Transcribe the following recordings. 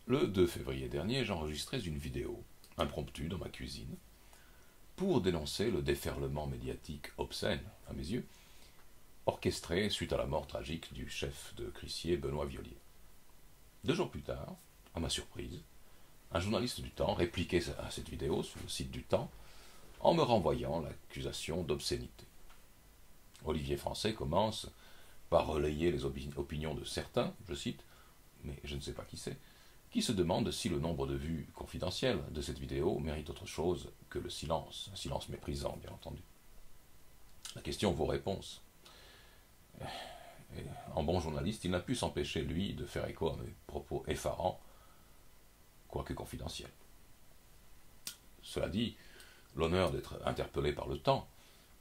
Le 2 février dernier, j'enregistrais une vidéo, impromptue dans ma cuisine, pour dénoncer le déferlement médiatique obscène, à mes yeux, orchestré suite à la mort tragique du chef de Crissier, Benoît Viollier. 2 jours plus tard, à ma surprise, un journaliste du Temps répliquait à cette vidéo sur le site du Temps en me renvoyant l'accusation d'obscénité. Olivier Français commence par relayer les opinions de certains, je cite, mais je ne sais pas qui c'est, qui se demandent si le nombre de vues confidentielles de cette vidéo mérite autre chose que le silence, un silence méprisant, bien entendu. La question vaut réponse. Et en bon journaliste, il n'a pu s'empêcher, lui, de faire écho à mes propos effarants, quoique confidentiels. Cela dit, l'honneur d'être interpellé par le Temps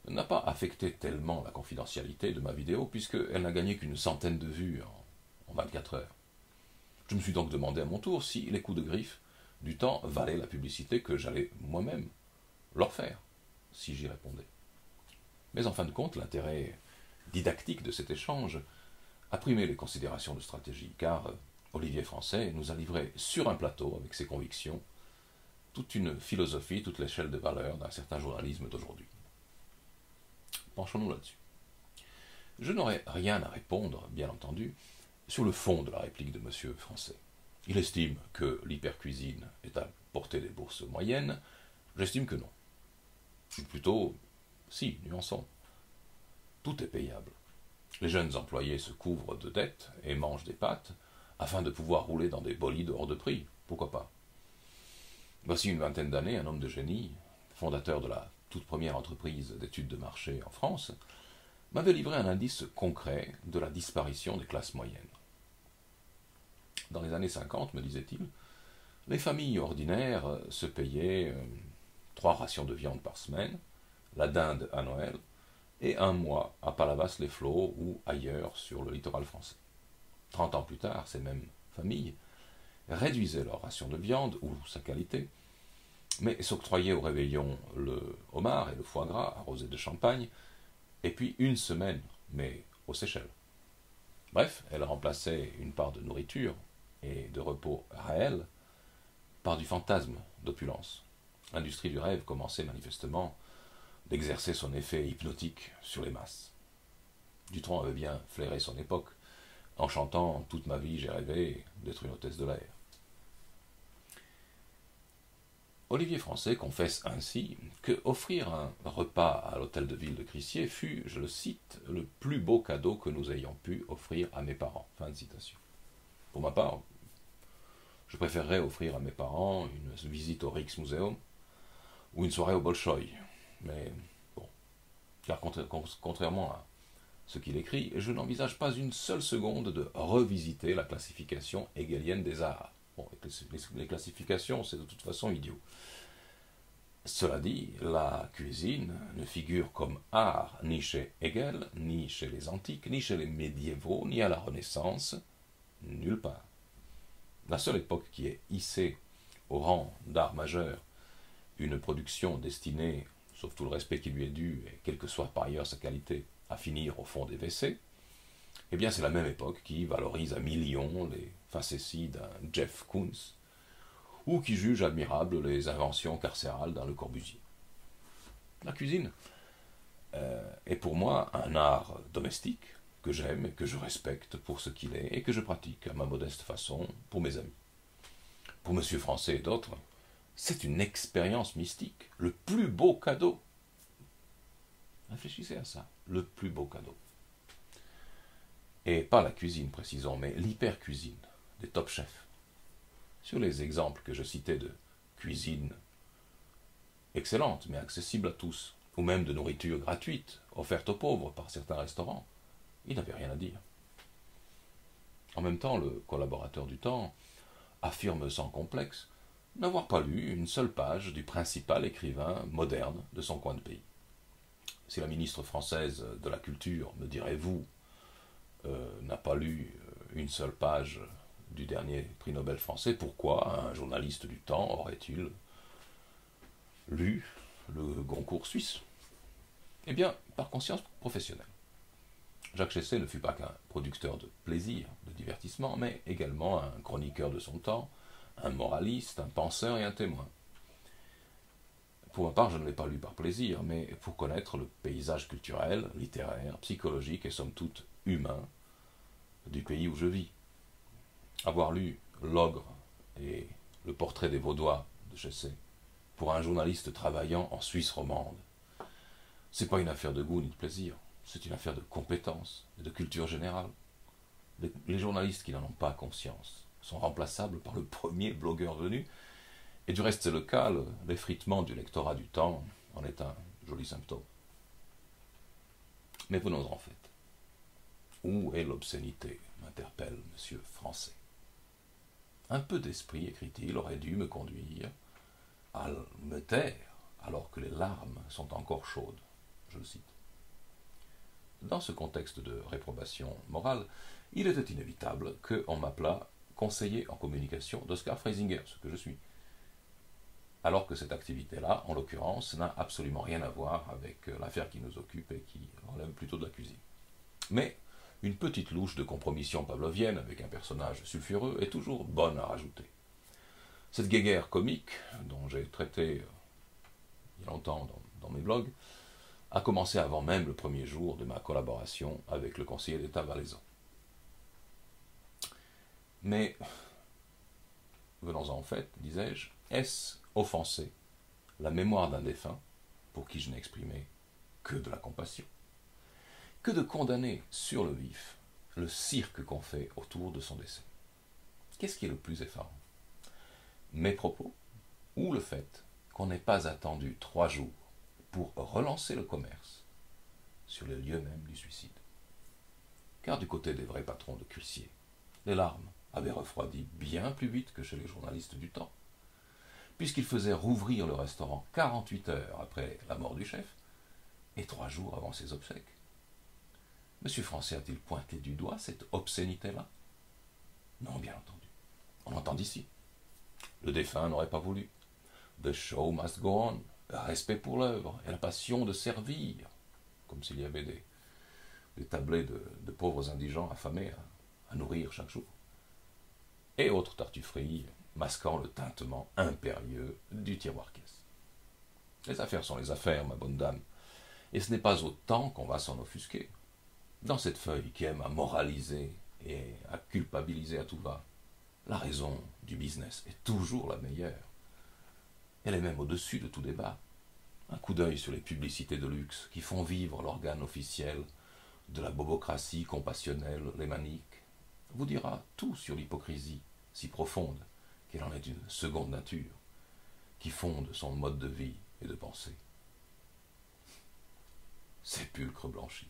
n'a pas affecté tellement la confidentialité de ma vidéo, puisqu'elle n'a gagné qu'une centaine de vues en 24 heures. Je me suis donc demandé à mon tour si les coups de griffe du Temps valaient la publicité que j'allais moi-même leur faire, si j'y répondais. Mais en fin de compte, l'intérêt didactique de cet échange a primé les considérations de stratégie, car Olivier Français nous a livré sur un plateau, avec ses convictions, toute une philosophie, toute l'échelle de valeur d'un certain journalisme d'aujourd'hui. Penchons-nous là-dessus. Je n'aurai rien à répondre, bien entendu, sur le fond de la réplique de M. Français. Il estime que l'hypercuisine est à portée des bourses moyennes, j'estime que non. Ou plutôt, si, nuançons. Tout est payable. Les jeunes employés se couvrent de dettes et mangent des pâtes afin de pouvoir rouler dans des bolides hors de prix. Pourquoi pas? Voici une vingtaine d'années, un homme de génie, fondateur de la toute première entreprise d'études de marché en France, m'avait livré un indice concret de la disparition des classes moyennes. Dans les années 50, me disait-il, les familles ordinaires se payaient 3 rations de viande par semaine, la dinde à Noël, et 1 mois à Palavas-les-Flots ou ailleurs sur le littoral français. 30 ans plus tard, ces mêmes familles réduisaient leur ration de viande ou sa qualité, mais s'octroyaient au réveillon le homard et le foie gras arrosés de champagne, et puis 1 semaine, mais aux Seychelles. Bref, elles remplaçaient une part de nourriture et de repos réel par du fantasme d'opulence. L'industrie du rêve commençait manifestement d'exercer son effet hypnotique sur les masses. Dutronc avait bien flairé son époque, en chantant « Toute ma vie j'ai rêvé d'être une hôtesse de l'air ». Olivier Français confesse ainsi que offrir un repas à l'hôtel de ville de Crissier fut, je le cite, le plus beau cadeau que nous ayons pu offrir à mes parents. Fin de citation. Pour ma part, je préférerais offrir à mes parents une visite au Rijksmuseum ou une soirée au Bolchoï. Mais bon, car contrairement à ce qu'il écrit, je n'envisage pas une seule seconde de revisiter la classification hegelienne des arts. Bon, les classifications, c'est de toute façon idiot. Cela dit, la cuisine ne figure comme art ni chez Hegel, ni chez les antiques, ni chez les médiévaux, ni à la Renaissance, nulle part. La seule époque qui est hissée au rang d'art majeur une production destinée, sauf tout le respect qui lui est dû, et quelle que soit par ailleurs sa qualité, à finir au fond des WC, eh bien c'est la même époque qui valorise à millions les facéties d'un Jeff Koons, ou qui juge admirables les inventions carcérales d'un Le Corbusier. La cuisine est pour moi un art domestique que j'aime et que je respecte pour ce qu'il est et que je pratique à ma modeste façon pour mes amis. Pour M. Français et d'autres, c'est une expérience mystique, le plus beau cadeau. Réfléchissez à ça, le plus beau cadeau. Et pas la cuisine, précisons, mais l'hypercuisine des top chefs. Sur les exemples que je citais de cuisine excellente, mais accessible à tous, ou même de nourriture gratuite, offerte aux pauvres par certains restaurants, il n'avait rien à dire. En même temps, le collaborateur du Temps affirme sans complexe n'avoir pas lu une seule page du principal écrivain moderne de son coin de pays. Si la ministre française de la Culture, me direz-vous, n'a pas lu une seule page du dernier prix Nobel français, pourquoi un journaliste du Temps aurait-il lu le Goncourt suisse? Eh bien, par conscience professionnelle. Jacques Chessay ne fut pas qu'un producteur de plaisir, de divertissement, mais également un chroniqueur de son temps, un moraliste, un penseur et un témoin. Pour ma part, je ne l'ai pas lu par plaisir, mais pour connaître le paysage culturel, littéraire, psychologique et somme toute humain du pays où je vis. Avoir lu L'Ogre et Le Portrait des Vaudois de Chessé, pour un journaliste travaillant en Suisse romande, c'est pas une affaire de goût ni de plaisir, c'est une affaire de compétence et de culture générale. Les journalistes qui n'en ont pas conscience sont remplaçables par le premier blogueur venu, et du reste c'est le cas, l'effritement du lectorat du temps en est un joli symptôme. Mais venons en fait. Où est l'obscénité, m'interpelle monsieur Français. Un peu d'esprit, écrit-il, aurait dû me conduire à me taire alors que les larmes sont encore chaudes. Je le cite. Dans ce contexte de réprobation morale, il était inévitable qu'on m'appelât conseiller en communication d'Oscar Freisinger, ce que je suis. Alors que cette activité-là, en l'occurrence, n'a absolument rien à voir avec l'affaire qui nous occupe et qui relève plutôt de la cuisine. Mais une petite louche de compromission pavlovienne avec un personnage sulfureux est toujours bonne à rajouter. Cette guéguerre comique, dont j'ai traité il y a longtemps dans mes blogs, a commencé avant même le premier jour de ma collaboration avec le conseiller d'État valaisan. Mais, venons-en en fait, disais-je, est-ce offenser la mémoire d'un défunt, pour qui je n'ai exprimé que de la compassion, que de condamner sur le vif le cirque qu'on fait autour de son décès? Qu'est-ce qui est le plus effarant? Mes propos ou le fait qu'on n'ait pas attendu 3 jours pour relancer le commerce sur les lieux mêmes du suicide? Car du côté des vrais patrons de cuissiers, les larmes avaient refroidi bien plus vite que chez les journalistes du temps, puisqu'ils faisaient rouvrir le restaurant 48 heures après la mort du chef et 3 jours avant ses obsèques. Monsieur Français a-t-il pointé du doigt cette obscénité-là? Non, bien entendu. On l'entend d'ici. Le défunt n'aurait pas voulu. The show must go on. Respect pour l'œuvre et la passion de servir, comme s'il y avait des tablés de pauvres indigents affamés à nourrir chaque jour. Et autres tartufferies masquant le tintement impérieux du tiroir-caisse. Les affaires sont les affaires, ma bonne dame, et ce n'est pas autant qu'on va s'en offusquer. Dans cette feuille qui aime à moraliser et à culpabiliser à tout va, la raison du business est toujours la meilleure. Elle est même au-dessus de tout débat. Un coup d'œil sur les publicités de luxe qui font vivre l'organe officiel de la bobocratie compassionnelle lémanique vous dira tout sur l'hypocrisie si profonde qu'elle en est une seconde nature qui fonde son mode de vie et de pensée. Sépulcre blanchi.